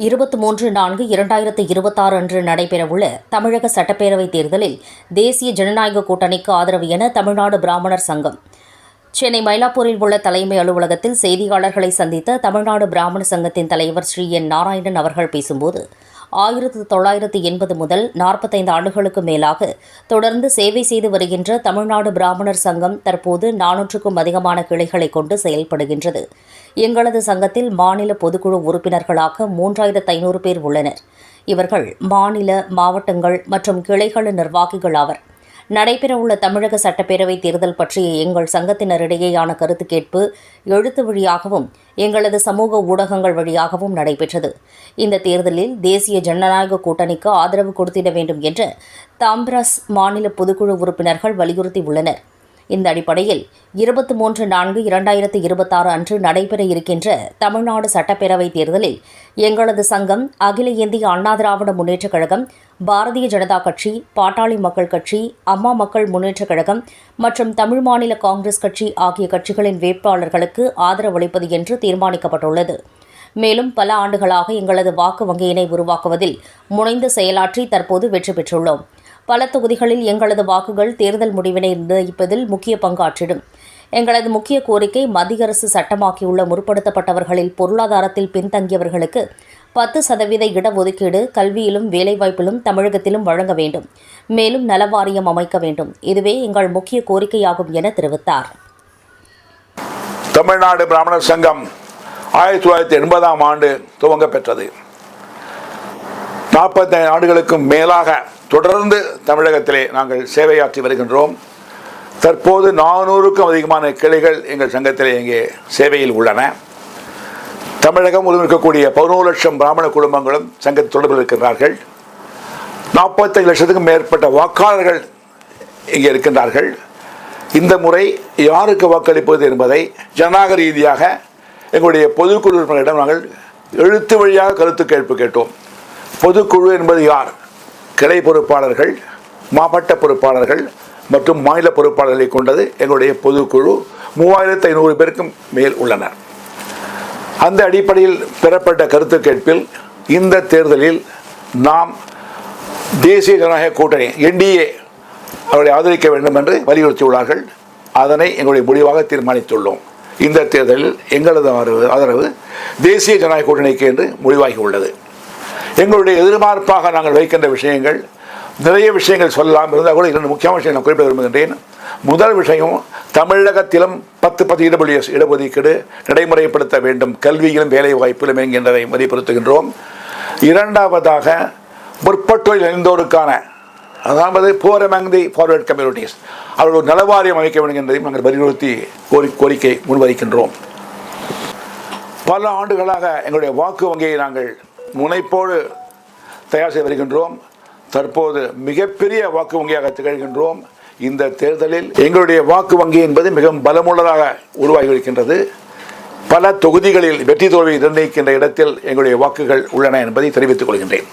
23/4/2026 அன்று நடைபெறவுள்ள தமிழக சட்டப்பேரவைத் தேர்தலில் தேசிய ஜனநாயக கூட்டணிக்கு ஆதரவு என தமிழ்நாடு பிராமணர் சங்கம் சென்னை மயிலாப்பூரில் உள்ள தலைமை அலுவலகத்தில் செய்தியாளர்களை சந்தித்த தமிழ்நாடு பிராமண சங்கத்தின் தலைவர் ஸ்ரீ என் நாராயணன் அவர்கள் பேசும்போது 1980 முதல் 45 ஆண்டுகளுக்கு மேலாக தொடர்ந்து சேவை செய்து வருகின்ற தமிழ்நாடு பிராமணர் சங்கம் தற்போது 400க்கும் அதிகமான கிளைகளை கொண்டு செயல்படுகின்றது. எங்களது சங்கத்தில் மாநில பொதுக்குழு உறுப்பினர்களாக 3500 பேர் உள்ளனர். இவர்கள் மாநில, மாவட்டங்கள் மற்றும் கிளைகளின் நிர்வாகிகள் ஆவர். நடைபெறவுள்ள தமிழக சட்டப்பேரவைத் தேர்தல் பற்றிய எங்கள் சங்கத்தினரிடையேயான கருத்து கேட்பு எழுத்து வழியாகவும் எங்களது சமூக ஊடகங்கள் வழியாகவும் நடைபெற்றது. இந்த தேர்தலில் தேசிய ஜனநாயக கூட்டணிக்கு ஆதரவு கொடுத்திட வேண்டும் என்று தாம்பிராஸ் மாநில பொதுக்குழு உறுப்பினர்கள் வலியுறுத்தியுள்ளனர். இந்த அடிப்படையில் 23/4/2026 அன்று நடைபெற இருக்கின்ற தமிழ்நாடு சட்டப்பேரவைத் தேர்தலில் எங்களது சங்கம் அகில இந்திய அண்ணா திராவிட முன்னேற்றக் கழகம், பாரதிய ஜனதா கட்சி, பாட்டாளி மக்கள் கட்சி, அம்மா மக்கள் முன்னேற்றக் கழகம் மற்றும் தமிழ் மாநில காங்கிரஸ் கட்சி ஆகிய கட்சிகளின் வேட்பாளர்களுக்கு ஆதரவளிப்பது என்று தீர்மானிக்கப்பட்டுள்ளது. மேலும் பல ஆண்டுகளாக எங்களது வாக்கு வங்கியினை உருவாக்குவதில் முனைந்து செயலாற்றி தற்போது வெற்றி பெற்றுள்ளோம். பல தொகுதிகளில் எங்களது வாக்குகள் தேர்தல் முடிவினை நிர்ணயிப்பதில் முக்கிய பங்காற்றிடும். எங்களது முக்கிய கோரிக்கை மத்திய அரசு சட்டமாக்கியுள்ள முற்படுத்தப்பட்டவர்களில் பொருளாதாரத்தில் பின்தங்கியவர்களுக்கு 10% இடஒதுக்கீடு கல்வியிலும் வேலைவாய்ப்பிலும் தமிழகத்திலும் வழங்க வேண்டும். மேலும் நலவாரியம் அமைக்க வேண்டும். இதுவே எங்கள் முக்கிய கோரிக்கையாகும் என தெரிவித்தார். தமிழ்நாடு பிராமணர் சங்கம் 1980ஆம் ஆண்டு துவங்க பெற்றது. 45 ஆண்டுகளுக்கும் மேலாக தொடர்ந்து தமிழகத்திலே நாங்கள் சேவையாற்றி வருகின்றோம். தற்போது 400க்கும் அதிகமான கிளைகள் எங்கள் சங்கத்திலே இங்கே சேவையில் உள்ளன. தமிழகம் முழுவதும் இருக்கக்கூடிய 11 லட்சம் பிராமண குடும்பங்களும் சங்கத்தில் தொடர்பில் இருக்கின்றார்கள். 45 லட்சத்துக்கும் மேற்பட்ட வாக்காளர்கள் இங்கே இருக்கின்றார்கள். இந்த முறை யாருக்கு வாக்களிப்பது என்பதை ஜனநாயக ரீதியாக எங்களுடைய பொதுக்குழு உறுப்பினரிடம் நாங்கள் எழுத்து வழியாக கருத்து கேட்பு கேட்டோம். பொதுக்குழு என்பது யார்? கிளை பொறுப்பாளர்கள், மாவட்ட பொறுப்பாளர்கள் மற்றும் மாநில பொறுப்பாளர்களை கொண்டது எங்களுடைய பொதுக்குழு. 3500 பேருக்கும் மேல் உள்ளனர். அந்த அடிப்படையில் பெறப்பட்ட கருத்து கேட்பில் இந்த தேர்தலில் நாம் தேசிய ஜனநாயக கூட்டணி NDA அவர்களை ஆதரிக்க வேண்டும் என்று வலியுறுத்தியுள்ளார்கள். அதனை எங்களுடைய முடிவாக தீர்மானித்துள்ளோம். இந்த தேர்தலில் எங்களது ஆதரவு தேசிய ஜனநாயக கூட்டணிக்கு என்று முடிவாகி உள்ளது. எங்களுடைய எதிர்பார்ப்பாக நாங்கள் வைக்கின்ற விஷயங்கள் நிறைய விஷயங்கள் சொல்லலாம் இருந்தால் கூட 2 முக்கியமான விஷயங்கள் நான் குறிப்பிட விரும்புகின்றேன். முதல் விஷயம், தமிழகத்திலும் 10% இடஒதுக்கீடு நடைமுறைப்படுத்த வேண்டும், கல்வியிலும் வேலை வாய்ப்பிலும் என்கின்றதை வலியுறுத்துகின்றோம். இரண்டாவதாக, முற்பட்டோரில் இணைந்தோருக்கான, அதாவது poor among the forward communities, அவர்கள் ஒரு நலவாரியம் அமைக்க வேண்டும் என்பதையும் நாங்கள் வலியுறுத்தி கோரிக்கை முன்வைக்கின்றோம். பல ஆண்டுகளாக எங்களுடைய வாக்கு வங்கியை நாங்கள் முனைப்போடு தயார் செய்து வருகின்றோம். தற்போது மிகப்பெரிய வாக்கு வங்கியாக திகழ்கின்றோம். இந்த தேர்தலில் எங்களுடைய வாக்கு வங்கி என்பது மிகவும் பலமுள்ளதாக உருவாகி இருக்கின்றது. பல தொகுதிகளில் வெற்றி தோல்வியை நிர்ணயிக்கின்ற இடத்தில் எங்களுடைய வாக்குகள் உள்ளன என்பதை தெரிவித்துக் கொள்கின்றேன்.